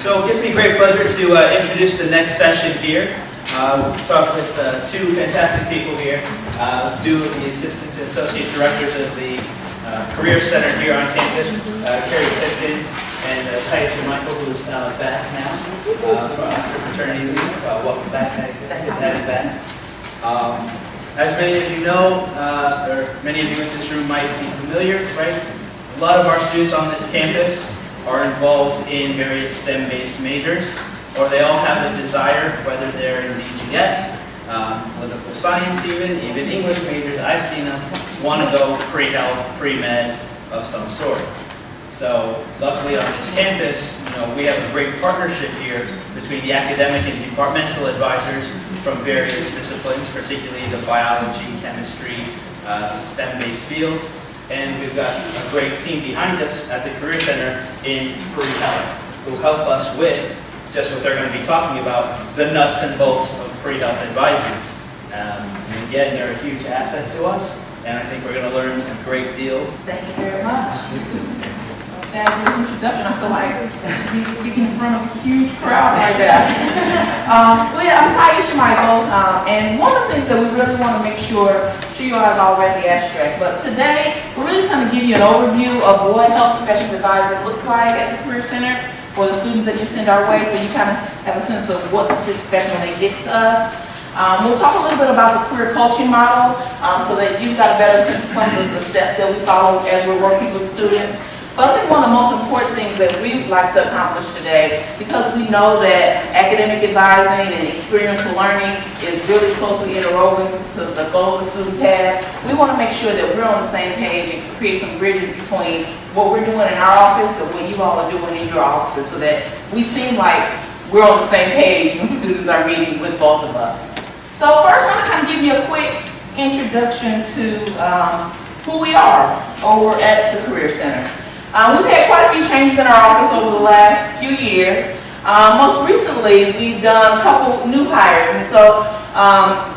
So it gives me great pleasure to introduce the next session here. We'll talk with two fantastic people here, two of the assistant and associate directors of the Career Center here on campus, Keri, Pipkins, and Taisha, Mikell, who is back now from fraternity leave. Welcome back. Good to have you back. As many of you know, or many of you in this room might be familiar, right? A lot of our students on this campus are involved in various STEM-based majors, or they all have a desire, whether they're in DGS, political science even English majors. I've seen them want to go pre-health, pre-med of some sort. So luckily on this campus, we have a great partnership here between the academic and departmental advisors from various disciplines, particularly the biology, chemistry, STEM-based fields. And we've got a great team behind us at the Career Center in pre-health who help us with just what they're going to be talking about, the nuts and bolts of pre-health advising. And again, they're a huge asset to us, and I think we're going to learn a great deal. Thank you very much. Fabulous introduction. I feel like he's speaking in front of a huge crowd like that. Well, yeah, I'm Taisha, Mikell, and one of the things that we really want to make sure you all have all read the abstract, but today we're really just going to give you an overview of what health professions advising looks like at the Career Center for the students that you send our way, so you kind of have a sense of what to expect when they get to us. We'll talk a little bit about the career coaching model so that you've got a better sense of some of the steps that we follow as we're working with students. But I think one of the most important things that we'd like to accomplish today, because we know that academic advising and experiential learning is really closely interwoven to the goals that students have, we want to make sure that we're on the same page and create some bridges between what we're doing in our office and what you all are doing in your offices, so that we seem like we're on the same page when students are meeting with both of us. So first, I want to kind of give you a quick introduction to who we are over at the Career Center. We've had quite a few changes in our office over the last few years. Most recently, we've done a couple new hires, and so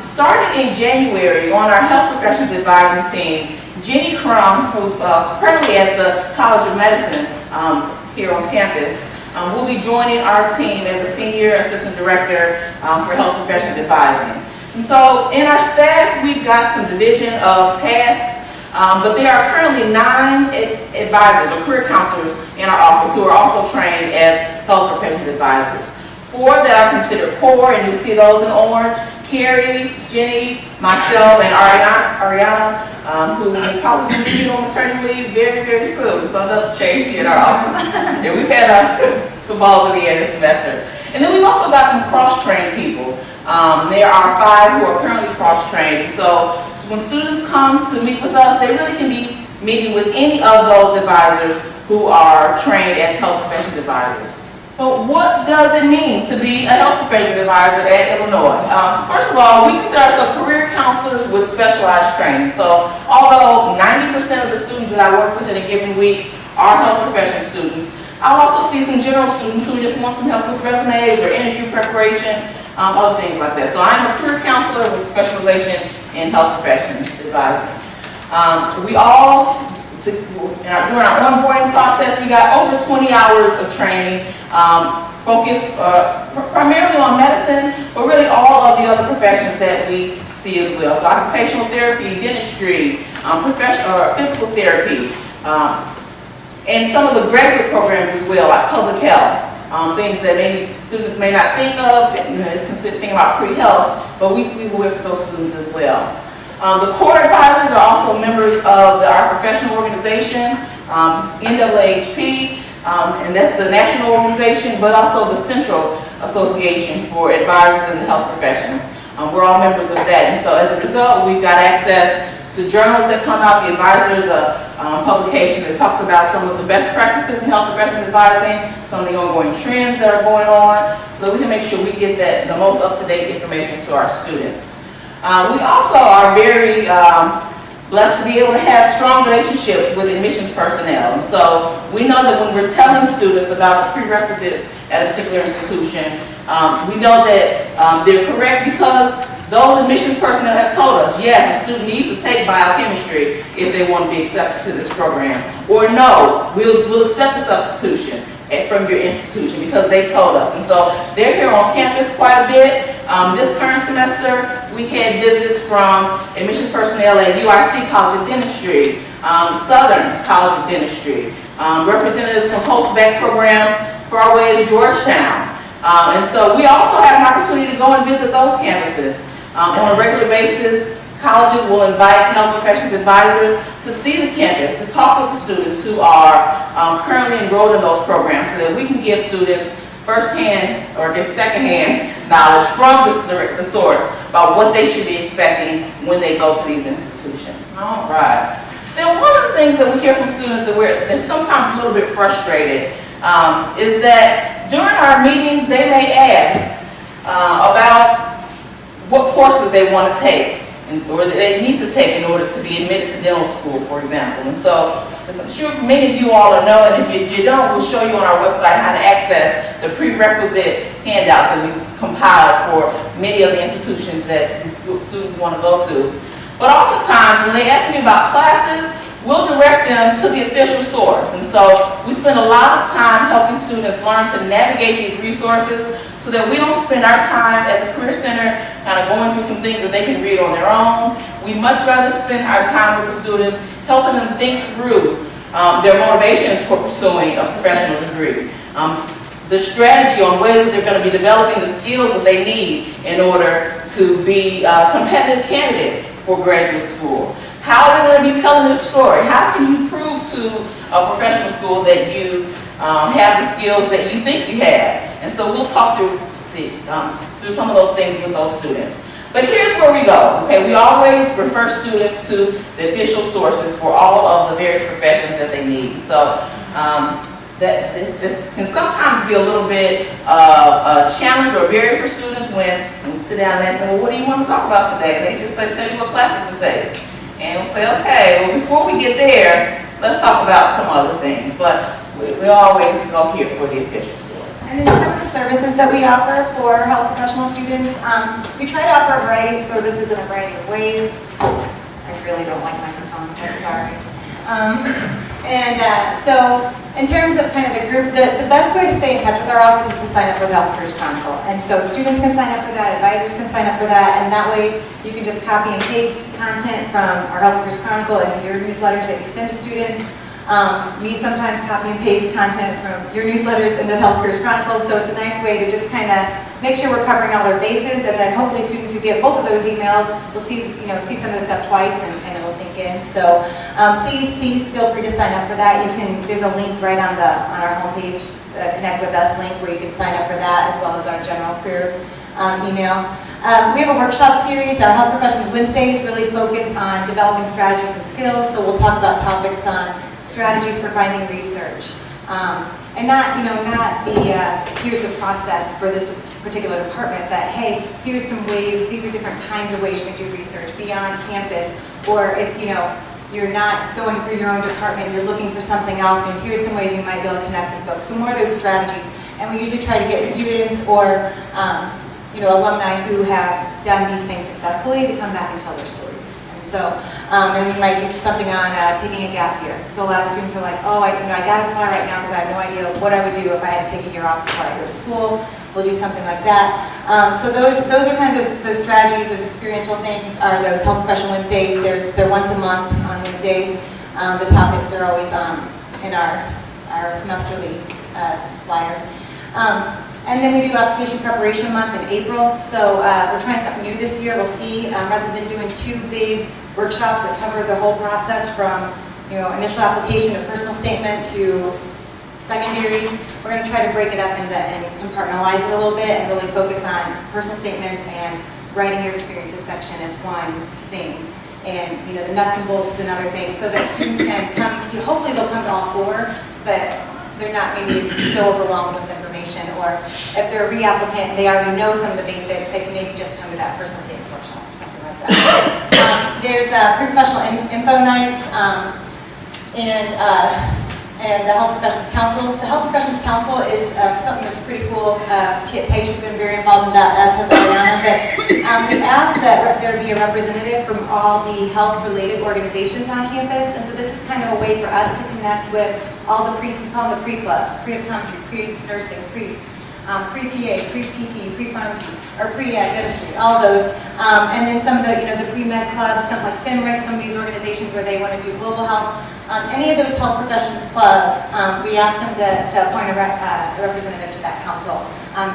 starting in January on our health professions advising team, Jenny Crum, who's currently at the College of Medicine here on campus, will be joining our team as a senior assistant director for health professions advising. And so in our staff, we've got some division of tasks. But there are currently 9 advisors or career counselors in our office who are also trained as health professions advisors. 4 that are considered core, and you see those in orange: Keri, Jenny, myself, and Ariana, who will probably be on maternity leave very, very soon. So another change in our office. And we've had some balls in the air this semester. And then we've also got some cross-trained people. There are 5 who are currently cross-trained. So when students come to meet with us, they really can be meeting with any of those advisors who are trained as health professions advisors. But what does it mean to be a health professions advisor at Illinois? First of all, we consider ourselves career counselors with specialized training. So although 90% of the students that I work with in a given week are health profession students, I'll also see some general students who just want some help with resumes or interview preparation, other things like that. So I'm a career counselor with specialization in health professions advising. During our onboarding process, we got over 20 hours of training focused primarily on medicine, but really all of the other professions that we see as well. So occupational therapy, dentistry, physical therapy, and some of the graduate programs as well, like public health. Things that many students may not think of, consider thinking about pre-health, but we work with those students as well. The core advisors are also members of our professional organization, NAAHP, and that's the national organization, but also the Central Association for Advisors in the Health Professions. We're all members of that, and so as a result, we've got access to journals that come out. The Advisors publication that talks about some of the best practices in health professions advising, some of the ongoing trends that are going on, so that we can make sure we get the most up-to-date information to our students. We also are very blessed to be able to have strong relationships with admissions personnel. And so we know that when we're telling students about the prerequisites at a particular institution, we know that they're correct because those admissions personnel have told us, yes, a student needs to take biochemistry if they want to be accepted to this program. Or no, we'll accept the substitution. from your institution, because they told us. And so they're here on campus quite a bit. This current semester, we had visits from admissions personnel at UIUC College of Dentistry, Southern College of Dentistry, representatives from post-bac programs as far away as Georgetown. And so we also have an opportunity to go and visit those campuses. On a regular basis, colleges will invite health professions advisors to see the campus, to talk with the students who are currently enrolled in those programs, so that we can give students first-hand, or I guess second-hand knowledge from the source about what they should be expecting when they go to these institutions. All right. Now, one of the things that we hear from students that they're sometimes a little bit frustrated is that during our meetings, they may ask about what courses they want to take, or that they need to take in order to be admitted to dental school, for example. And so, as I'm sure many of you all know, and if you don't, we'll show you on our website how to access the prerequisite handouts that we compiled for many of the institutions that the students want to go to. But oftentimes, when they ask me about classes, we'll direct them to the official source. And so we spend a lot of time helping students learn to navigate these resources so that we don't spend our time at the Career Center kind of going through some things that they can read on their own. We'd much rather spend our time with the students helping them think through their motivations for pursuing a professional degree. The strategy on ways that they're going to be developing the skills that they need in order to be a competitive candidate for graduate school. How are they going to be telling their story? How can you prove to a professional school that you have the skills that you think you have? And so we'll talk through some of those things with those students. But here's where we go, okay? We always refer students to the official sources for all of the various professions that they need. So this can sometimes be a little bit a challenge or a barrier for students when we sit down and ask them, well, what do you want to talk about today? And they just say, tell me what classes to take. And we'll say, okay, well, before we get there, let's talk about some other things. But we always go here for the official source. And then some of the services that we offer for health professional students, we try to offer a variety of services in a variety of ways. I really don't like microphones, so sorry. So in terms of kind of the group, the best way to stay in touch with our office is to sign up with Health Careers Chronicle. And so students can sign up for that, advisors can sign up for that, and that way you can just copy and paste content from our Health Careers Chronicle into your newsletters that you send to students. We sometimes copy and paste content from your newsletters into Health Careers Chronicles, so it's a nice way to just kind of make sure we're covering all our bases, and then hopefully students who get both of those emails will see some of the stuff twice, and it will sink in. So please feel free to sign up for that. There's a link right on our homepage, Connect With Us link, where you can sign up for that, as well as our general career email. We have a workshop series. Our Health Professions Wednesdays really focus on developing strategies and skills, so we'll talk about topics on strategies for finding research. And not here's the process for this particular department, but hey, here's some ways, these are different kinds of ways you can do research beyond campus, or if you're not going through your own department, you're looking for something else, and here's some ways you might be able to connect with folks. So more of those strategies, and we usually try to get students or alumni who have done these things successfully to come back and tell their stories. So, and we might do something on taking a gap year. So a lot of students are like, oh, I got to apply right now because I have no idea what I would do if I had to take a year off before I go to school. We'll do something like that. So those are kind of those strategies, those experiential things are those Health Professional Wednesdays. They're once a month on Wednesday. The topics are always in our semesterly flyer. And then we do application preparation month in April. So we're trying something new this year. We'll see. Rather than doing 2 big workshops that cover the whole process from initial application to personal statement to secondaries, we're going to try to break it up and compartmentalize it a little bit and really focus on personal statements and writing your experiences section as one thing. And the nuts and bolts is another thing, so that students can come. Hopefully they'll come to all 4, but they're not maybe so overwhelmed with information, or if they're a reapplicant and they already know some of the basics, they can maybe just come to that personal statement workshop or something like that. There's pre-professional info nights and the Health Professions Council. The Health Professions Council is something that's pretty cool. Taisha's been very involved in that, as has Ariana. But we asked that there be a representative from all the health-related organizations on campus, and so this is kind of a way for us to connect with all the we call them the pre-clubs, pre-optometry, pre-nursing, pre-PA, pre-PT, pre-pharmacy, or pre-dentistry, all those. And then some of the, the pre-med clubs, some like FINRIC, some of these organizations where they want to do global health. Any of those health professions clubs, we ask them to appoint a representative to that council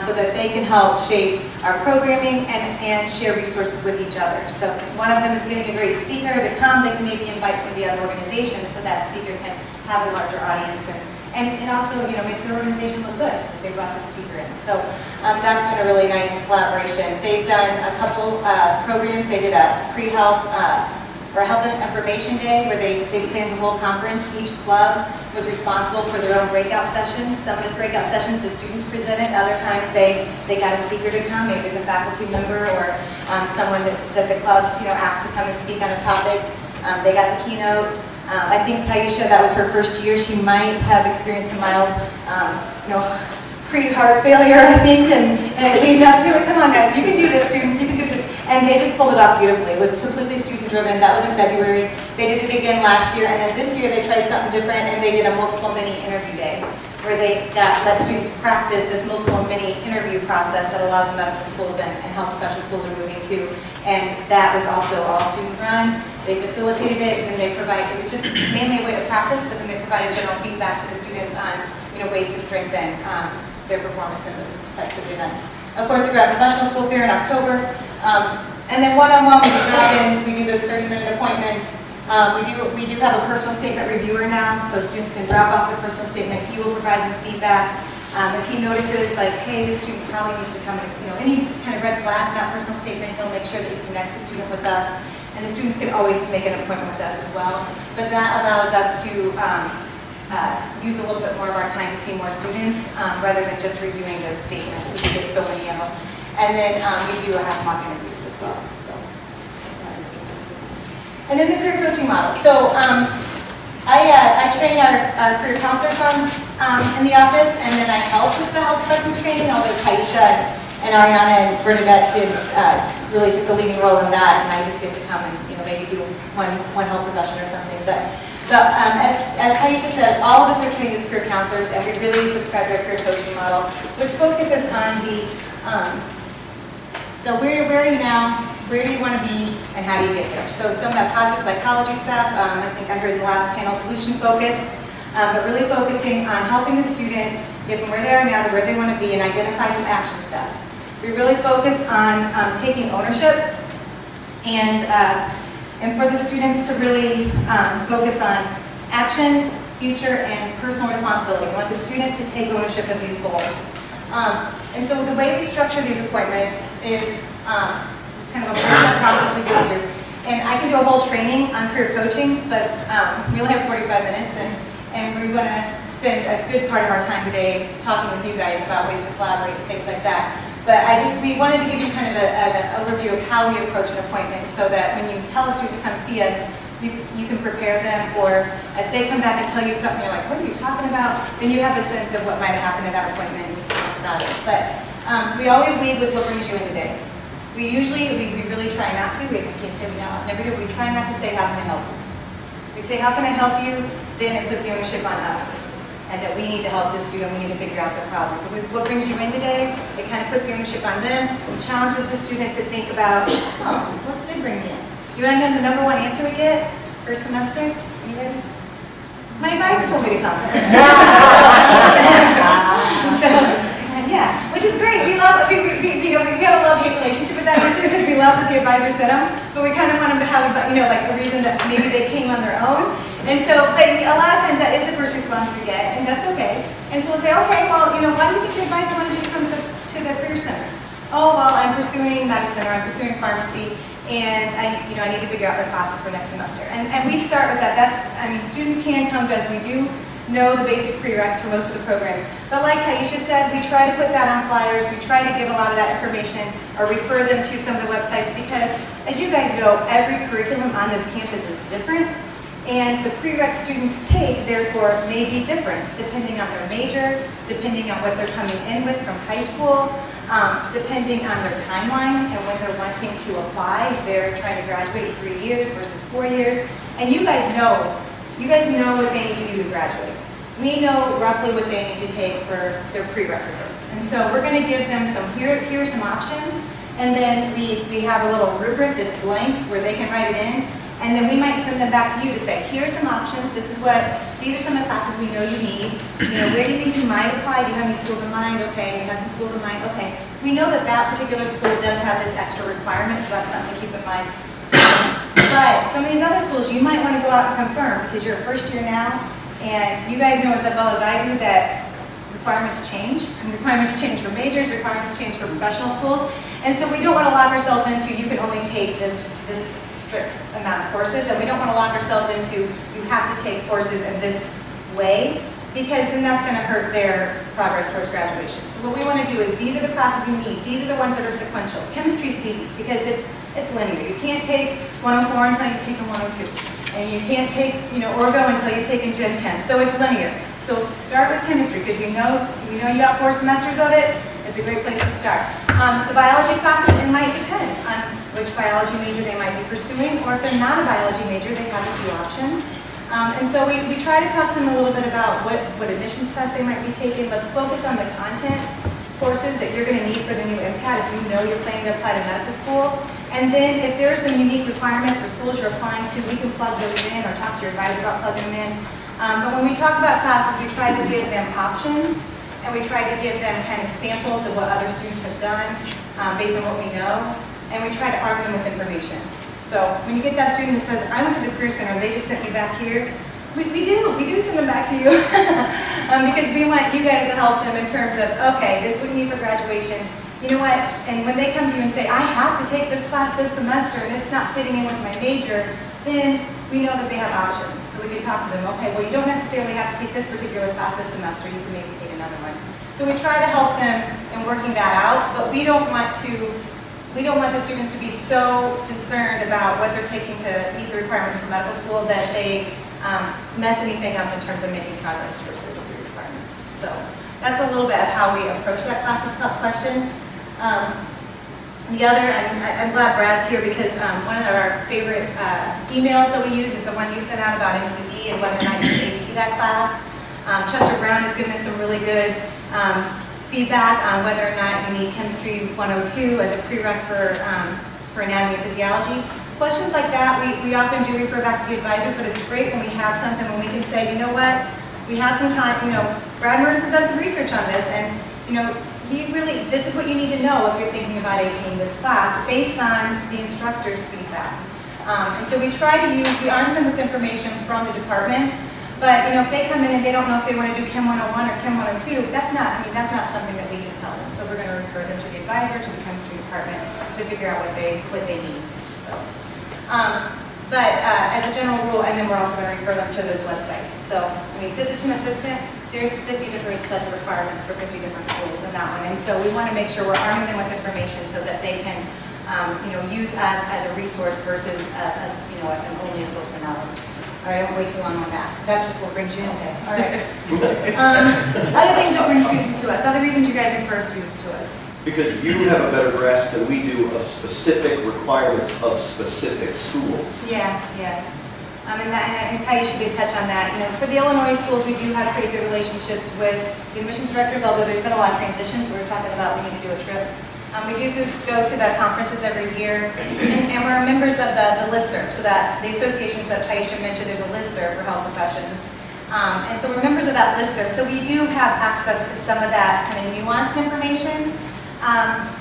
so that they can help shape our programming and share resources with each other. So one of them is getting a great speaker to come. They can maybe invite some of the other organizations so that speaker can have a larger audience and also, makes their organization look good if they brought the speaker in. So that's been a really nice collaboration. They've done a couple programs. They did a pre-health or a health information day where they planned the whole conference. Each club was responsible for their own breakout sessions. Some of the breakout sessions the students presented. Other times they got a speaker to come, maybe as a faculty member or someone that the clubs asked to come and speak on a topic. They got the keynote. I think Taisha, that was her first year. She might have experienced some mild, pre-heart failure, I think, and it leading up to it. Come on, guys, you can do this, students. You can do this. And they just pulled it off beautifully. It was completely student-driven. That was in February. They did it again last year, and then this year they tried something different, and they did a multiple mini interview day, where they let students practice this multiple mini interview process that a lot of the medical schools and health professional schools are moving to. And that was also all student-run. They facilitated it, and then they provided, it was just mainly a way to practice, but then they provided general feedback to the students on ways to strengthen their performance in those types of events. Of course, we got professional school fair in October, and then one-on-one with the drop-ins, we do those 30-minute appointments. We do have a personal statement reviewer now, so students can drop off their personal statement. He will provide them feedback. If he notices, like, hey, this student probably needs to come, any kind of red flags in that personal statement, he'll make sure that he connects the student with us. And the students can always make an appointment with us as well. But that allows us to use a little bit more of our time to see more students rather than just reviewing those statements, because we get so many of them. And then we do have mock interviews as well. So, and then the career coaching model. So I train our career counselors in the office, and then I help with the health professions training, although Taisha and Ariana and Bernadette really took the leading role in that, and I just get to come and maybe do one health profession or something. But as Taisha said, all of us are trained as career counselors, and we really subscribe to a career coaching model, which focuses on the where are you now, where do you want to be, and how do you get there. So some of that positive psychology stuff, I think I heard in the last panel, solution focused, but really focusing on helping the student get from where they are now to where they want to be and identify some action steps. We really focus on taking ownership and for the students to really focus on action, future, and personal responsibility. We want the student to take ownership of these goals. And so the way we structure these appointments is just kind of a process we go through. And I can do a whole training on career coaching, but we only have 45 minutes, and we're going to spend a good part of our time today talking with you guys about ways to collaborate and things like that. But we wanted to give you kind of an overview of how we approach an appointment so that when you tell a student to come see us, you can prepare them, or if they come back and tell you something, you're like, what are you talking about? Then you have a sense of what might have happened at that appointment and you can talk about it. But we always lead with what brings you in today. We really try not to. We can't say we never do. We try not to say, how can I help you? We say, how can I help you? Then it puts the ownership on us, and that we need to help this student. We need to figure out the problem. So what brings you in today? It kind of puts the ownership on them. It challenges the student to think about, what did bring me in? You want to know the #1 answer we get first semester? Are you ready? My advisor told me to come. So, yeah, which is great. We love, we have a love-hate relationship with that answer because we love that the advisor said them, but we kind of want them to have, like a reason that maybe they came on their own. And so, but a lot of times that is the first response we get, and that's okay. And so we'll say, okay, well, why do you think the advisor wanted you to come to the Career Center? Oh, well, I'm pursuing medicine, or I'm pursuing pharmacy, and I need to figure out the classes for next semester. And we start with that. Students can come because we do know the basic prereqs for most of the programs. But like Taisha said, we try to put that on flyers. We try to give a lot of that information or refer them to some of the websites because, as you guys know, every curriculum on this campus is different. And the prereq students take, therefore, may be different depending on their major, depending on what they're coming in with from high school, depending on their timeline and when they're wanting to apply. They're trying to graduate in 3 years versus 4 years. And you guys know what they need to do to graduate. we know roughly what they need to take for their prerequisites. And so we're going to give them some, here are some options, and then we have a little rubric that's blank where they can write it in, and then we might send them back to you to say, here are some options, these are some of the classes we know you need, where do you think you might apply, do you have any schools in mind? Okay, you have some schools in mind, okay. We know that that particular school does have this extra requirement, so that's something to keep in mind. But some of these other schools, you might want to go out and confirm, because you're a first year now, and you guys know as well as I do that requirements change. And requirements change for majors, requirements change for professional schools. And so we don't want to lock ourselves into you can only take this strict amount of courses, and we don't want to lock ourselves into you have to take courses in this way, because then that's going to hurt their progress towards graduation. So what we want to do is these are the classes you need. These are the ones that are sequential. Chemistry's easy because it's linear. You can't take 104 until you've taken 102. And you can't take, orgo until you've taken Gen Chem. So it's linear. So start with chemistry, because you know you got 4 semesters of it. It's a great place to start. The biology classes, it might depend on which biology major they might be pursuing, or if they're not a biology major, they have a few options. And so we try to talk to them a little bit about what admissions tests they might be taking. Let's focus on the content courses that you're going to need for the new MCAT if you know you're planning to apply to medical school. And then if there are some unique requirements for schools you're applying to, we can plug those in or talk to your advisor about plugging them in. But when we talk about classes, we try to give them options, and we try to give them kind of samples of what other students have done based on what we know, and we try to arm them with information. So when you get that student that says, I went to the Career Center, they just sent me back here, we do send them back to you because we want you guys to help them in terms of, okay, this is what you need for graduation. You know what, and when they come to you and say, I have to take this class this semester and it's not fitting in with my major, then we know that they have options. So we can talk to them, okay, well you don't necessarily have to take this particular class this semester, you can maybe take another one. So we try to help them in working that out, but we don't want the students to be so concerned about what they're taking to meet the requirements for medical school that they mess anything up in terms of making progress towards their degree requirements. So that's a little bit of how we approach that classes question. The other, I'm glad Brad's here because one of our favorite emails that we use is the one you sent out about MCE and whether or not you can AP that class. Chester Brown has given us some really good feedback on whether or not you need Chemistry 102 as a prereq for anatomy and physiology. Questions like that, we often do refer back to the advisors, but it's great when we have something when we can say, you know what, we have some time, Brad Mertens has done some research on this, and this is what you need to know if you're thinking about APing this class based on the instructor's feedback. And so we arm them with information from the departments, but if they come in and they don't know if they want to do Chem 101 or Chem 102, that's not something that we can tell them. So we're going to refer them to the advisor, to the chemistry department to figure out what they need. So. But as a general rule, and then we're also going to refer them to those websites. So, physician assistant, there's 50 different sets of requirements for 50 different schools in that one. And so we want to make sure we're arming them with information so that they can, use us as a resource versus, only a source of knowledge. All right, I won't wait too long on that. That's just what brings you in today. All right. Other things that bring students to us, other reasons you guys refer students to us. Because you have a better grasp than we do of specific requirements of specific schools. Yeah. And Taisha did touch on that. For the Illinois schools, we do have pretty good relationships with the admissions directors, although there's been a lot of transitions. We were talking about we need to do a trip. We do go to the conferences every year, and we're members of the listserv, so that the associations that Taisha mentioned, there's a listserv for health professions. And so we're members of that listserv, so we do have access to some of that kind of nuanced information.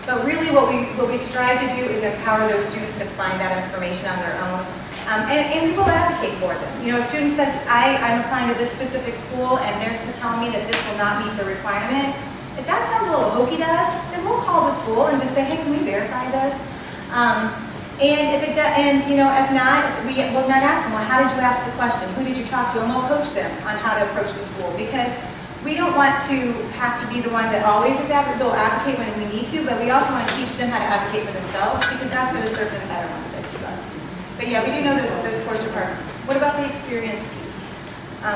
But really what we strive to do is empower those students to find that information on their own. And we will advocate for them. A student says, I'm applying to this specific school and they're telling me that this will not meet the requirement. If that sounds a little hokey to us, then we'll call the school and just say, hey, can we verify this? And if not, we'll not ask them, well, how did you ask the question? Who did you talk to? And we'll coach them on how to approach the school, because we don't want to have to be the one that always is they'll advocate when we need to, but we also want to teach them how to advocate for themselves, because that's going to serve them better once they do us. But yeah, we do know those course requirements. What about the experience piece?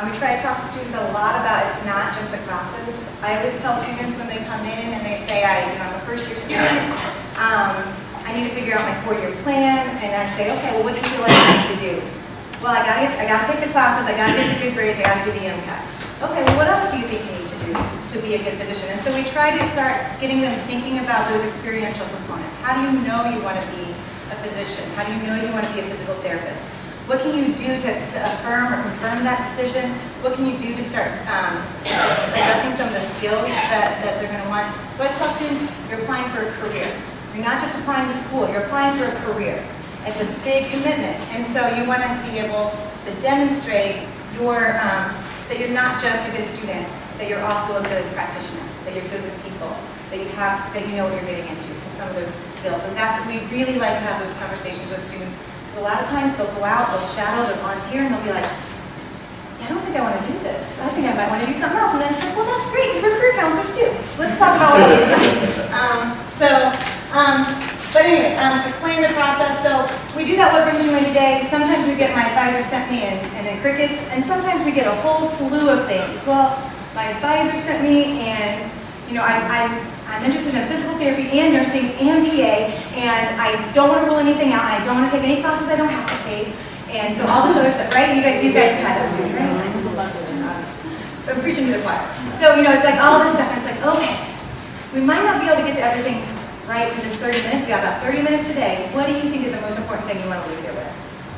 We try to talk to students a lot about it's not just the classes. I always tell students when they come in and they say, I'm a first-year student, I need to figure out my 4-year plan, and I say, okay, well, what do you feel like I need to do? Well, I got to take the classes, I got to get the good grades, I got to do the MCAT. Okay, well, be a good physician. And so we try to start getting them thinking about those experiential components. How do you know you want to be a physician? How do you know you want to be a physical therapist? What can you do to affirm or confirm that decision? What can you do to start addressing some of the skills that they're going to want? So I tell students, you're applying for a career. You're not just applying to school, you're applying for a career. It's a big commitment. And so you want to be able to demonstrate that you're not just a good student, that you're also a good practitioner, that you're good with people, that you know what you're getting into. So some of those skills. And we really like to have those conversations with students. Because a lot of times they'll go out, they'll shadow, they'll volunteer, and they'll be like, I don't think I want to do this. I think I might want to do something else. And then it's like, well, that's great, because we're career counselors too. Let's talk about what else we do. But anyway, explain the process. So we do that, what brings you in today. Sometimes we get my advisor sent me and then crickets, and sometimes we get a whole slew of things. Well, my advisor sent me, and I'm interested in physical therapy and nursing and PA, and I don't want to rule anything out, and I don't want to take any classes I don't have to take, and so all this other stuff, right? You guys have had that student, right? I'm preaching to the choir. So it's like all this stuff, and it's like, okay, we might not be able to get to everything right in this 30 minutes. We have about 30 minutes today. What do you think is the most important thing you want to leave here with?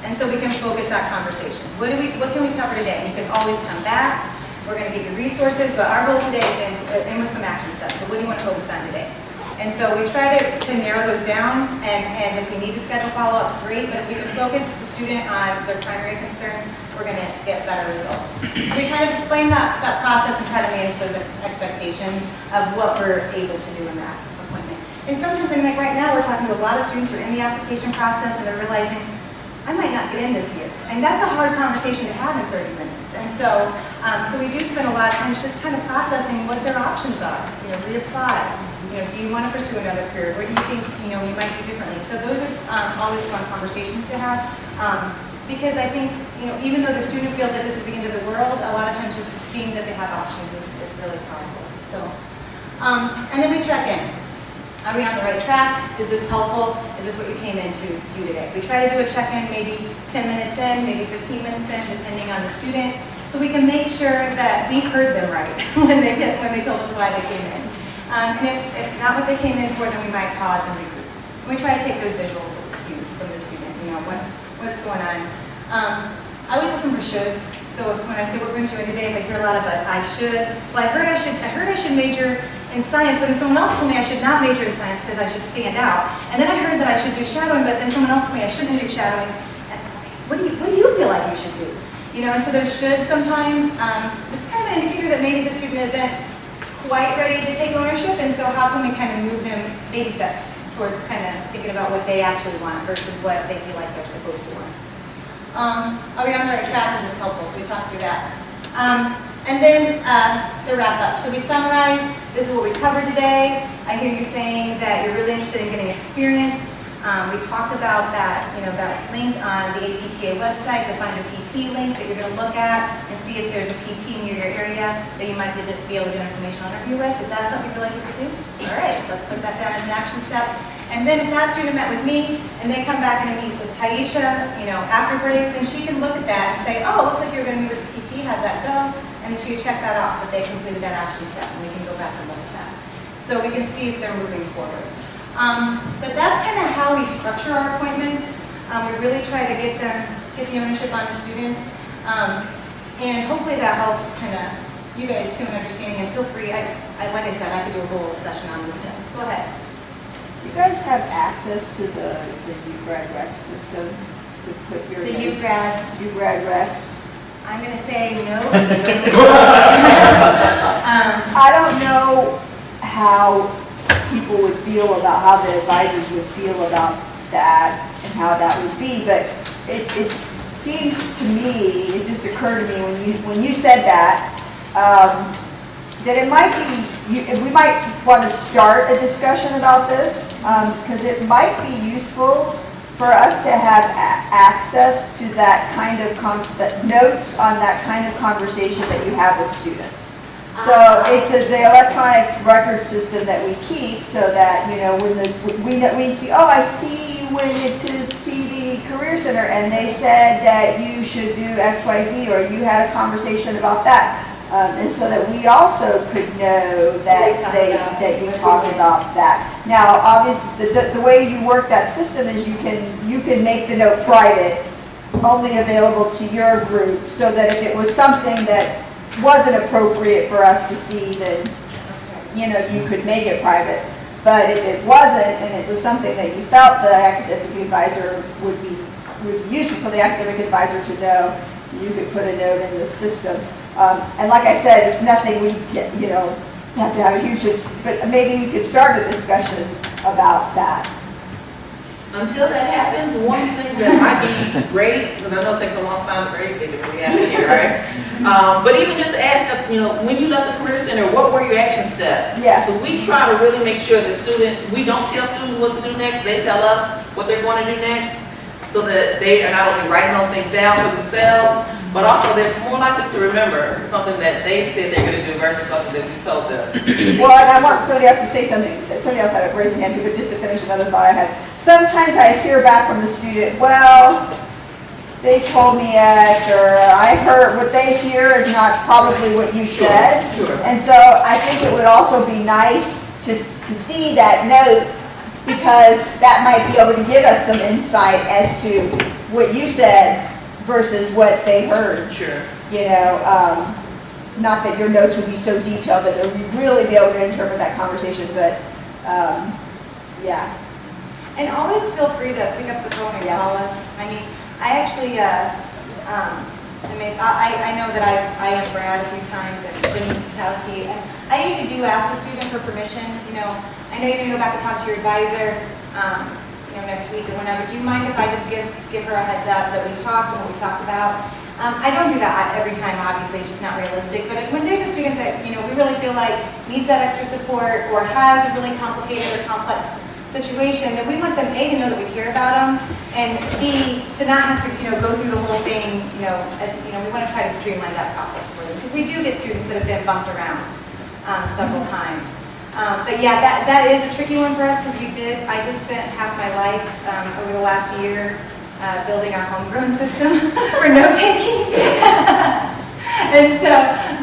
And so we can focus that conversation. What can we cover today? And you can always come back. We're going to give you resources, but our goal today is to end with some action steps. So what do you want to focus on today? And so we try to narrow those down, and if we need to schedule follow-ups, great, but if we can focus the student on their primary concern, we're going to get better results. So we kind of explain that process and try to manage those expectations of what we're able to do in that appointment. And sometimes, like right now, we're talking to a lot of students who are in the application process, and they're realizing, I might not get in this year. And that's a hard conversation to have in 30 minutes. And so we do spend a lot of time just kind of processing what their options are. Reapply. Do you want to pursue another career? Where do you think, you might do differently? So those are always fun conversations to have. Because I think, even though the student feels like this is the end of the world, a lot of times just seeing that they have options is really powerful. So, and then we check in. Are we on the right track? Is this helpful? Is this what you came in to do today? We try to do a check-in maybe 10 minutes in, maybe 15 minutes in, depending on the student, so we can make sure that we heard them right when they told us why they came in. And if it's not what they came in for, then we might pause and regroup. We try to take those visual cues from the student, what's going on. I always listen for shoulds. So when I say what brings you in today, I hear a lot of I should. Well, I heard I should major in science, but then someone else told me I should not major in science because I should stand out. And then I heard that I should do shadowing, but then someone else told me I shouldn't do shadowing. And, what do you feel like you should do? So there's should sometimes. It's kind of an indicator that maybe the student isn't quite ready to take ownership, and so how can we kind of move them baby steps towards kind of thinking about what they actually want versus what they feel like they're supposed to want. Are we on the right track? Is this helpful? So we talked through that. And then the wrap up. So we summarize, this is what we covered today. I hear you saying that you're really interested in getting experience. We talked about that, that link on the APTA website, the Find Your PT link that you're going to look at and see if there's a PT near your area that you might be able to do an informational interview with. Is that something you feel like you could do? All right, let's put that down as an action step. And then if that student met with me and they come back and meet with Taisha, after break, then she can look at that and say, oh, it looks like you're going to meet with the PT, how'd that go? And then she can check that off, that they completed that action step, and we can go back and look at that. So we can see if they're moving forward. But that's kind of how we structure our appointments. We really try to get the ownership on the students. And hopefully that helps kind of you guys too in understanding. And feel free, like I said, I could do a whole session on this stuff. Go ahead. Do you guys have access to the UGrad Rex system to put your The name? UGrad Rex? I'm going to say no. I don't know how people would feel about, how the advisors would feel about that and how that would be, but it seems to me, it just occurred to me when you said that, that it might be, we might want to start a discussion about this, because it might be useful for us to have access to that kind of, notes on that kind of conversation that you have with students. So it's the electronic record system that we keep, so that, when we see, oh, I see you went to see the Career Center and they said that you should do X, Y, Z, or you had a conversation about that. And so that we also could know that you talked about that. Now, obviously, the way you work that system is you can make the note private, only available to your group, so that if it was something that wasn't appropriate for us to see, then, you know, you could make it private. But if it wasn't, and it was something that you felt the academic advisor would be useful for the academic advisor to know, you could put a note in the system. And like I said, it's nothing we, you know, have to have a huge, but maybe we could start a discussion about that. Until that happens, one thing that might be great, because I know it takes a long time for anything to really happen here, right? But even just ask, you know, when you left the Career Center, what were your action steps? Yeah. Because we try to really make sure that students, we don't tell students what to do next, they tell us what they're going to do next, so that they are not only writing those things down for themselves, but also they're more likely to remember something that they've said they're going to do versus something that we told them. Well, and I want somebody else to say something. Somebody else had a raised hand too, but just to finish another thought I had. Sometimes I hear back from the student, well, they told me X, or I heard what they hear is not probably what you said. Sure. And so I think it would also be nice to see that note, because that might be able to give us some insight as to what you said versus what they heard. Sure. You know, not that your notes would be so detailed that it would really be able to interpret that conversation, but yeah. And always feel free to pick up the phone and call us. I mean, I actually, I know that I have Brad a few times and Jim Patowski, and I usually do ask the student for permission. You know, I know you're going to go back and talk to your advisor, you know, next week or whenever. Do you mind if I just give her a heads up that we talked and what we talked about? I don't do that every time, obviously, it's just not realistic, but when there's a student that, you know, we really feel like needs that extra support or has a really complicated or complex situation, that we want them, A, to know that we care about them, and B, to not have to, you know, go through the whole thing, you know, as, you know, we want to try to streamline that process for them, because we do get students that have been bumped around several times. But yeah, that is a tricky one for us, because I just spent half my life over the last year building our homegrown system for note-taking. And so,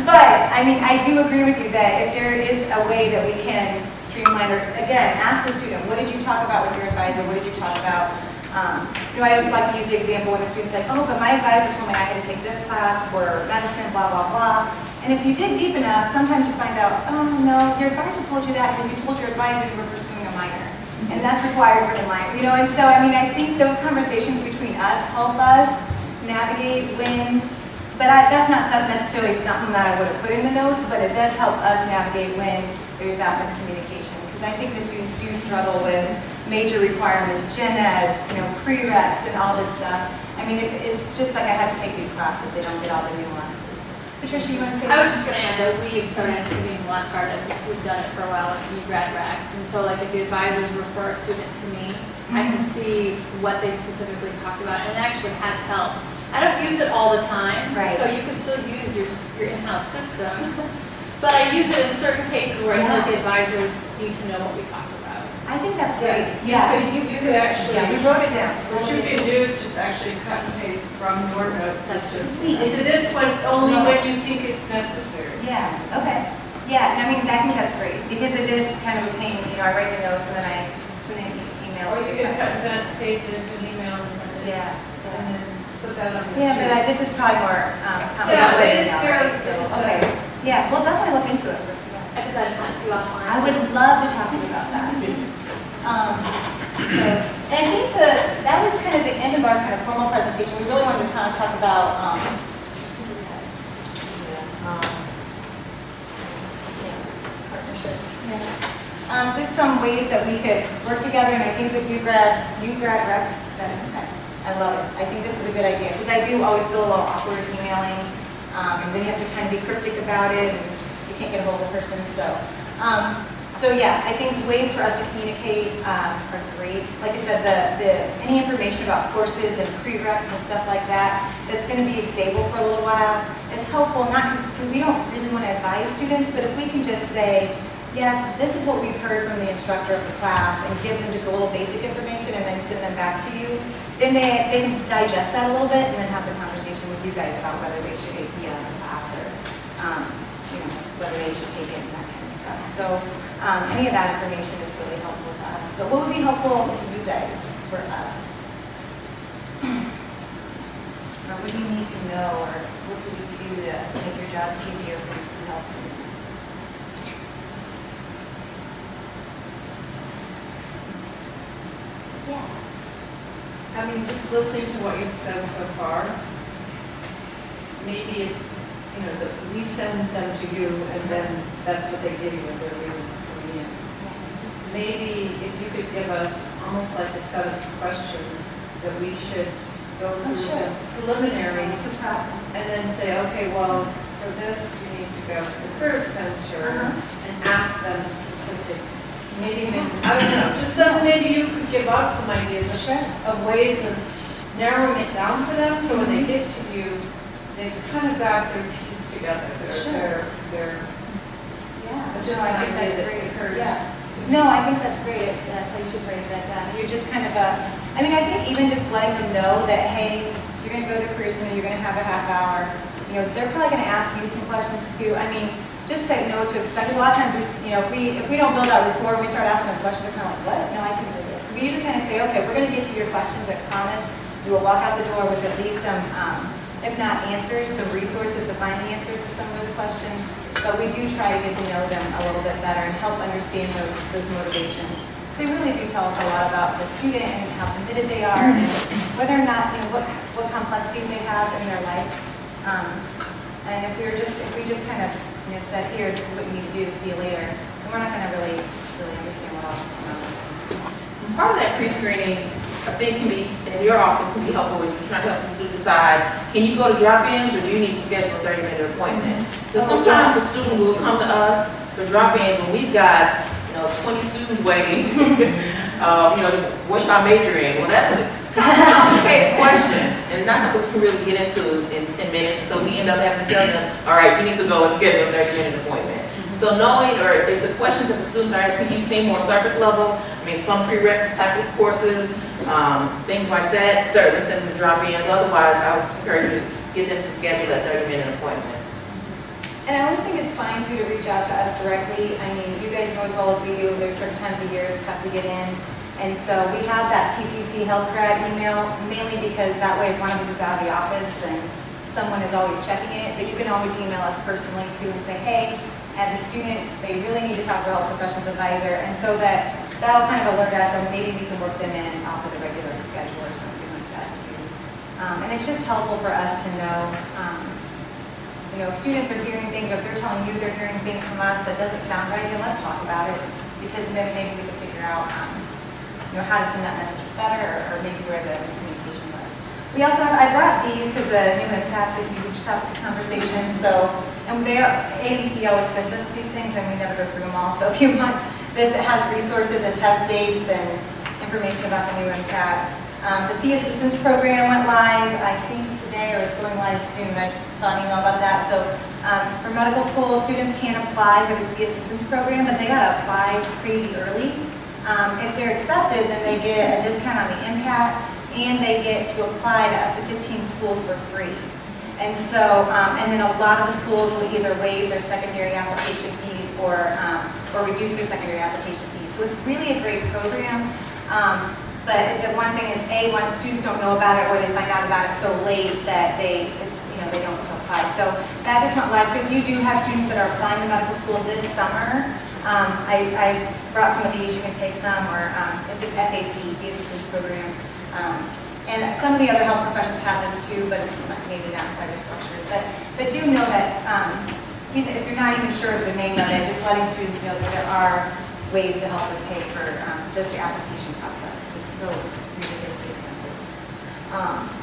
but, I mean, I do agree with you that if there is a way that we can streamline, or again, ask the student, what did you talk about with your advisor? What did you talk about? You know, I always like to use the example when the student's like, oh, but my advisor told me I had to take this class for medicine, blah, blah, blah. And if you dig deep enough, sometimes you find out, oh, no, your advisor told you that because you told your advisor you were pursuing a minor. And that's required for the minor, you know, and so, I mean, I think those conversations between us help us navigate when, but that's not necessarily something that I would have put in the notes, but it does help us navigate when there's that miscommunication. Because I think the students do struggle with major requirements, gen eds, you know, prereqs and all this stuff. I mean, it's just like I have to take these classes, they don't get all the nuances. Patricia, you want to say I was just going to add that we've started doing a lot started because we've done it for a while with new grad recs. And so like if the advisors refer a student to me, I can see what they specifically talked about, and it actually has helped. I don't use it all the time, Right. so you can still use your in-house system, but I use it in certain cases where I feel like the advisors need to know what we talked about. I think that's great. Yeah. You could actually, Yeah, we wrote it down. So what you can do is just actually cut and paste from your note system sweet. into this one only when you think it's necessary. Yeah, okay. Yeah, I mean, I think that's great, because it is kind of a pain, you know, I write the notes and then I send the emails. Or to you the can cut professor. and paste it into an email and send it. Yeah. And then put that on your. Yeah, but this is probably more So complicated it is now, fairly, right? So, okay. Yeah, we'll definitely look into it. I could bet talk to you offline. I would love to talk to you about that. So, and I think that was kind of the end of our kind of formal presentation. We really wanted to kind of talk about partnerships. Yeah. Just some ways that we could work together, and I think this UGrad reps, I love it. I think this is a good idea, because I do always feel a little awkward emailing, and then you have to kind of be cryptic about it, and you can't get a hold of the person, so. So yeah, I think ways for us to communicate are great. Like I said, any information about courses and prereqs and stuff like that, that's going to be stable for a little while, is helpful, not because we don't really want to advise students, but if we can just say, yes, this is what we've heard from the instructor of the class, and give them just a little basic information and then send them back to you, then they can digest that a little bit and then have the conversation with you guys about whether they should be on the class or you know, whether they should take it and that kind of stuff. So any of that information is really helpful to us. But what would be helpful to you guys for us? Or what do you need to know, or what could we do to make your jobs easier for your pre-health students? Yeah. I mean, just listening to what you've said so far, maybe, you know, that we send them to you and then that's what they give you as their reason for coming in. Maybe if you could give us almost like a set of questions that we should go through the preliminary To prep. and then say, okay, well, for this, you need to go to the Career Center and ask them specific, maybe, I don't know, just so maybe you could give us some ideas of ways of narrowing it down for them, so when they get to you, they've kind of got their piece together, their, Yeah. it's just No, I an think idea that's that great. occurs. Yeah. No, I think that's great. Taisha's writing that down. You're just kind of I mean, I think even just letting them know that, hey, you're going to go to the Career Center, you're going to have a half hour. You know, they're probably going to ask you some questions too. I mean, just to know what to expect. Because a lot of times, you know, if we don't build out rapport, we start asking them questions, they're kind of like, what? No, I can do this. So we usually kind of say, okay, we're going to get to your questions, but promise you will walk out the door with at least some, if not answers, some resources to find the answers for some of those questions. But we do try to get to know them a little bit better and help understand those motivations. They really do tell us a lot about the student and how committed they are, and whether or not, you know, what complexities they have in their life. And if we just kind of, you know, said, here, this is what you need to do, see you later, then we're not going to really understand what else is going on. Part of that pre-screening, I think, can be, in your office, can be helpful, is you're trying to help the student decide, can you go to drop-ins or do you need to schedule a 30-minute appointment? Because sometimes a student will come to us for drop-ins when we've got, 20 students waiting. What should I major in? Well, that's a complicated question, and not something we can really get into in 10 minutes. So we end up having to tell them, all right, you need to go and schedule a 30-minute appointment. So knowing, or if the questions that the students are asking, you seem more surface level, I mean, some prerequisite type of courses, things like that, certainly send them to drop-ins. Otherwise, I would encourage you to get them to schedule that 30-minute appointment. And I always think it's fine too to reach out to us directly. I mean, you guys know as well as we do, there's certain times of year it's tough to get in. And so we have that TCC Health Grad email, mainly because that way if one of us is out of the office, then someone is always checking it. But you can always email us personally too and say, hey, and the student, they really need to talk to a health professions advisor. And so that'll kind of alert us, and maybe we can work them in off of the regular schedule or something like that too. And it's just helpful for us to know, if students are hearing things, or if they're telling you they're hearing things from us that doesn't sound right, then let's talk about it, because then maybe we can figure out, how to send that message better, or maybe where the miscommunication was. We also have, I brought these because the new impact's a huge topic of conversation. So, and AMC always sends us these things, and we never go through them all. So if you want this, it has resources and test dates and information about the new impact. The fee assistance program went live, I think today, or it's going live soon. I saw an email about that. So for medical school, students can't apply for this fee assistance program, but they got to apply crazy early. If they're accepted, then they get a discount on the impact, and they get to apply to up to 15 schools for free. And so, and then a lot of the schools will either waive their secondary application fees or reduce their secondary application fees. So it's really a great program. But the one thing is, when students don't know about it, or they find out about it so late that they don't get to apply. So that just went live. So if you do have students that are applying to medical school this summer, I brought some of these. You can take some, or it's just FAP, the assistance program. And some of the other health professions have this too, but it's maybe not quite as structured. But do know that even if you're not even sure of the name of it, just letting students know that there are ways to help them pay for just the application process, because it's so ridiculously expensive.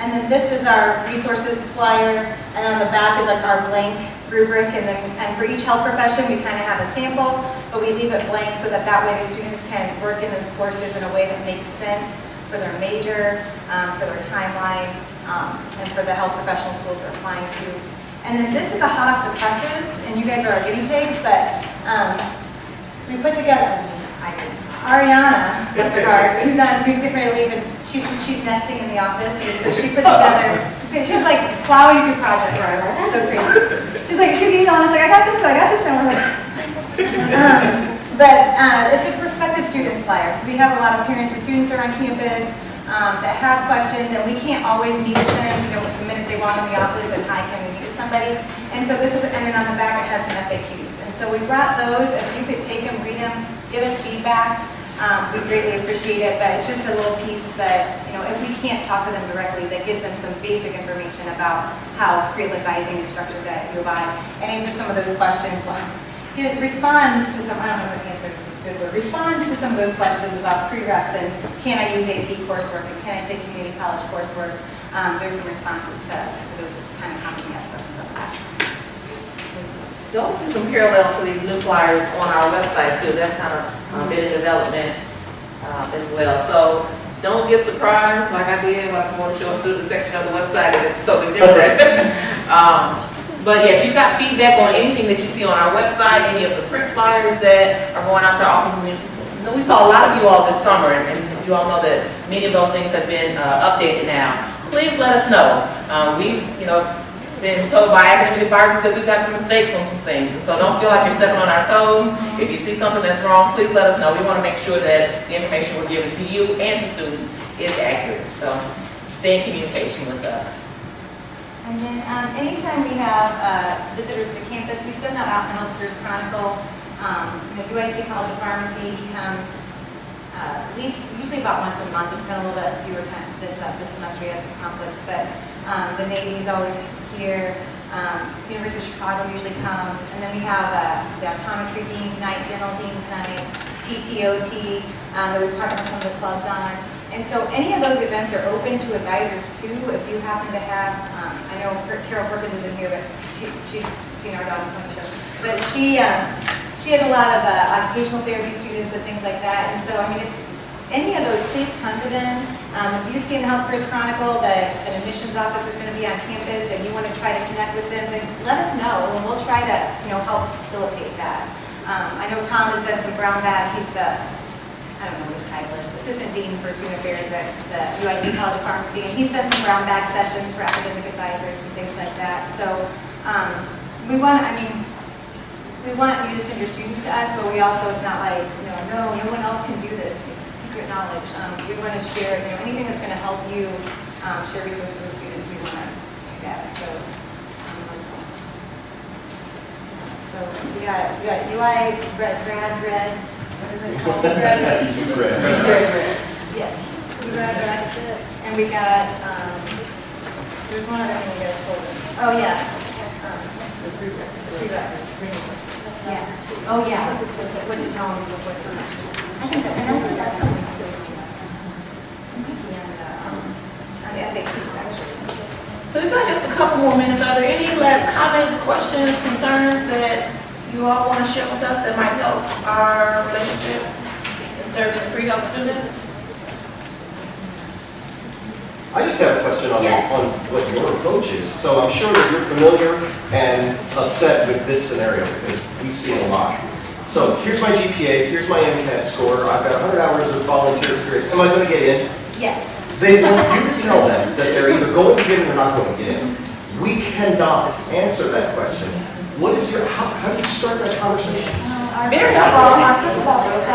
And then this is our resources flyer, and on the back is our blank rubric, and for each health profession we kind of have a sample, but we leave it blank so that way the students can work in those courses in a way that makes sense for their major, for their timeline, and for the health professional schools they're applying to. And then this is a hot off the presses, and you guys are our guinea pigs, but we put together, Ariana, that's her heart, who's getting ready to leave, and she's nesting in the office, and so she put together, she's like plowing through projects, it's so crazy. she's emailing us like, I got this one. We're like, it's a prospective students flyer, because we have a lot of parents and students that are on campus that have questions, and we can't always meet with them, the minute they walk in the office and hi, can we meet with somebody? And so this is, and then on the back it has some FAQs. And so we brought those, if you could take them, read them, give us feedback, we greatly appreciate it, but it's just a little piece that, if we can't talk to them directly, that gives them some basic information about how curriculum advising is structured at U of I, and answer some of those questions. Well, it responds to some, I don't know if answers is a good word, responds to some of those questions about prereqs and can I use AP coursework and can I take community college coursework. There's some responses to those kind of commonly asked questions on that. You'll also see some parallels to these new flyers on our website too. That's kind of been in development as well. So don't get surprised like I did when I wanted to show a student section of the website and it's totally different. But yeah, if you've got feedback on anything that you see on our website, any of the print flyers that are going out to our offices, we saw a lot of you all this summer, and you all know that many of those things have been updated now. Please let us know. We've, been told by academic advisors that we've got some mistakes on some things, and so don't feel like you're stepping on our toes. If you see something that's wrong, please let us know. We want to make sure that the information we're giving to you and to students is accurate. So stay in communication with us. And then anytime we have visitors to campus, we send that out in the Health Careers Chronicle. UIUC College of Pharmacy comes at least, usually about once a month. It's been a little bit fewer times this semester. We had some conflicts, but the Navy's always here. University of Chicago usually comes. And then we have the optometry dean's night, dental dean's night, PTOT that we partner with some of the clubs on. And so any of those events are open to advisors too. If you happen to have, I know Carol Pipkins isn't here, but she's seen our dog on the show. But she has a lot of occupational therapy students and things like that. And so, I mean, if any of those, please come to them. If you see in the Health Careers Chronicle that an admissions officer is going to be on campus and you want to try to connect with them, then let us know and we'll try to, help facilitate that. I know Tom has done some brown bag. He's the, I don't know what his title is, Assistant Dean for Student Affairs at the UIUC College of Pharmacy, and he's done some brown bag sessions for academic advisors and things like that. So we want you to send your students to us, but we also, it's not like, no one else can do this. It's secret knowledge. We want to share, anything that's going to help you share resources with students, we want to do that. So we got UI, grad, what is it called? Grad. Yes. Grad. And we got, there's one other thing we guys told them. Oh, yeah. Yeah. Oh, yeah. What to tell them was what for. I think that's something. On the FAQs, actually. So we've got just a couple more minutes. Are there any last comments, questions, concerns that you all want to share with us that might help our relationship in serving pre-health students? I just have a question on what your approach is. So I'm sure that you're familiar and upset with this scenario because we see it a lot. So here's my GPA, here's my MCAT score, I've got 100 hours of volunteer experience. Am I going to get in? Yes. They want you to tell them that they're either going to get in or not going to get in. We cannot answer that question. What is your, how do you start that conversation? Very often, first of all, very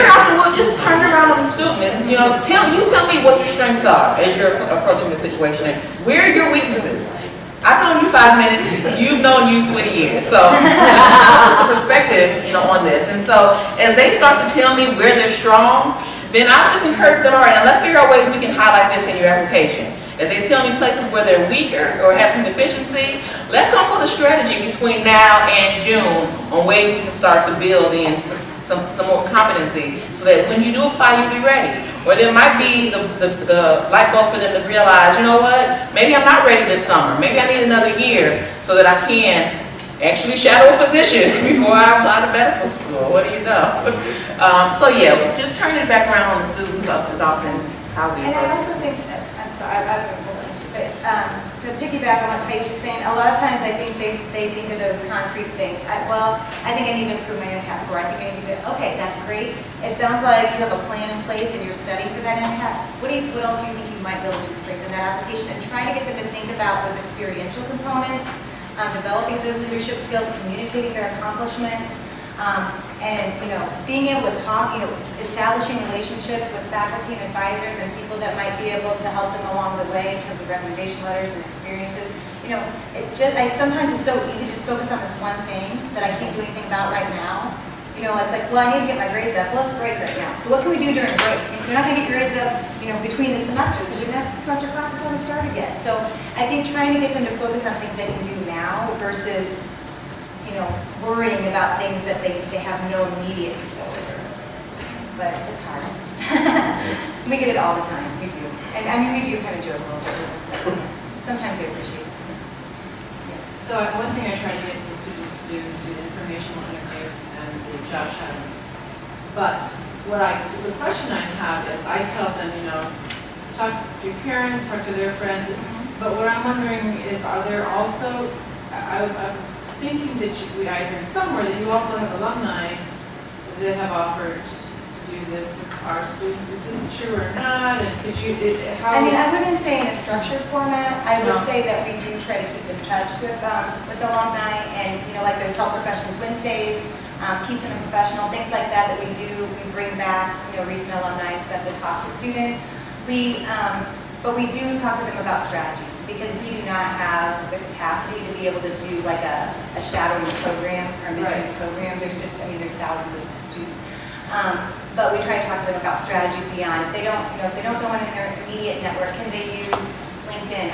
often we'll just turn around on the students. Tell me what your strengths are as you're approaching the situation. Where are your weaknesses? I've known you 5 minutes. You've known you 20 years. So it's a perspective, on this. And so as they start to tell me where they're strong, then I'll just encourage them. All right, now let's figure out ways we can highlight this in your application. As they tell me places where they're weaker or have some deficiency, let's come up with a strategy between now and June on ways we can start to build in some more competency so that when you do apply, you'll be ready. Or there might be the light bulb for them to realize, you know what, maybe I'm not ready this summer. Maybe I need another year so that I can actually shadow a physician before I apply to medical school. What do you know? So yeah, just turning it back around on the students is often how we And I approach. also think that, I'm sorry, I don't know what to, but to piggyback on what Taisha's saying, a lot of times I think they think of those concrete things. I think I need to improve my MCAT score. I think I need to okay, that's great. It sounds like you have a plan in place and you're studying for that MCAT. What else do you think you might be able to do to strengthen that application? And trying to get them to think about those experiential components, developing those leadership skills, communicating their accomplishments, and being able to talk, establishing relationships with faculty and advisors and people that might be able to help them along the way in terms of recommendation letters and experiences. Sometimes it's so easy to just focus on this one thing that I can't do anything about right now. It's like, well, I need to get my grades up. Well, it's break right now. So what can we do during break? And you're not going to get your grades up, between the semesters because your next semester classes haven't started yet. So I think trying to get them to focus on things they can do now versus worrying about things that they have no immediate control over. But it's hard. We get it all the time. We do. And we do kind of joke a little bit. Sometimes they appreciate it. So one thing I try to get the students to do is do the informational interviews and the job shadowing. But the question I have is, I tell them, talk to your parents, talk to their friends. But what I'm wondering is, are there also, I was thinking that I heard somewhere that you also have alumni that have offered to do this with our students. Is this true or not? And could you, how? I wouldn't say in a structured format. I would say that we do try to keep in touch with alumni, and like there's Health Professionals Wednesdays, Pizza and Professional, things like that we bring back, recent alumni and stuff to talk to students. But we do talk to them about strategies because we do not have the capacity to be able to do like a shadowing program or mentoring program. There's thousands of students. But we try to talk to them about strategies beyond. If they don't go on their immediate network, can they use LinkedIn?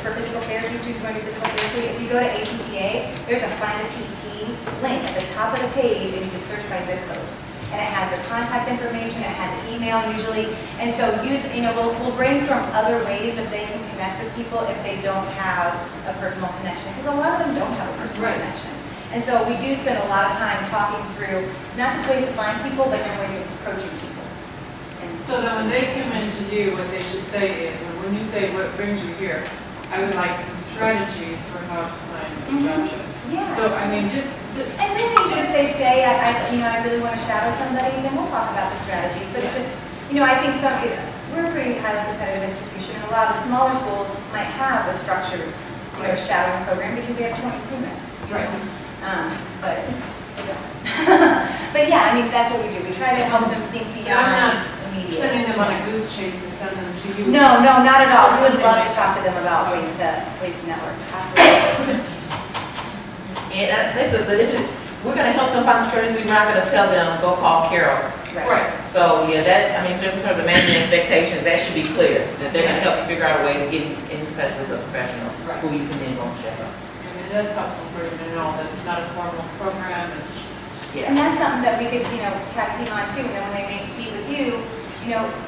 For physical therapy students who want to do physical therapy, if you go to APTA, there's a Find a PT link at the top of the page, and you can search by zip code. And it has their contact information, it has an email usually, and so we'll brainstorm other ways that they can connect with people if they don't have a personal connection, because a lot of them don't have a personal connection. And so we do spend a lot of time talking through not just ways to find people, but then ways of approaching people. And so then when they come in to you, what they should say is, when you say what brings you here, I would like some strategies for how to find a job. Yeah. So and then if they say, I really want to shadow somebody, then we'll talk about the strategies. But it's just, I think we're a pretty highly competitive institution, and a lot of the smaller schools might have a structured, shadowing program because they have 20 crewmates. Right. But they don't. But yeah, that's what we do. We try to help them think beyond immediate. Sending them on a goose chase to send them to you. No, not at all. We would love to talk to them about ways to network. Absolutely. But if we're going to help them find the strategies, we're not going to tell them, go call Carol. Right. So, just in terms of managing expectations, that should be clear, that they're going to help you figure out a way to get in touch with a professional who you can then go and check out. That's helpful for you to know that it's not a formal program, it's just... And that's something that we could, tag team on too. And then when they meet with you,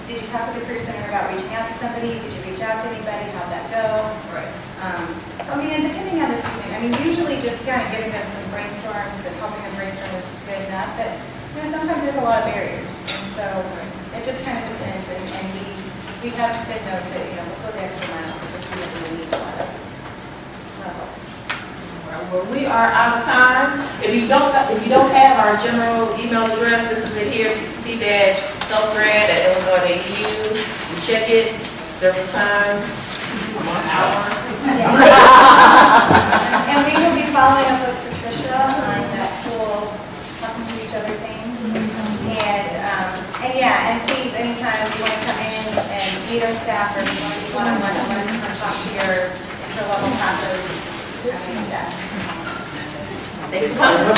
did you talk to the Career Center about reaching out to somebody? Did you reach out to anybody? How'd that go? Right. And depending on the student, usually just kind of giving them some brainstorms and helping them brainstorm is good enough. But sometimes there's a lot of barriers, and so it just kind of depends. And we have been known to we'll go the extra mile because we really need a lot of help. Well, we are out of time. If you don't have our general email address, this is it here, cc-healthgrad@illinois.edu. You check it several times, 1 hour. And we will be following up with Patricia on that whole talking to each other thing. And please, anytime you want to come in and meet our staff, or if you want to do one-on-one, or want to come talk to your interlevel classes, I think that. Thanks for coming.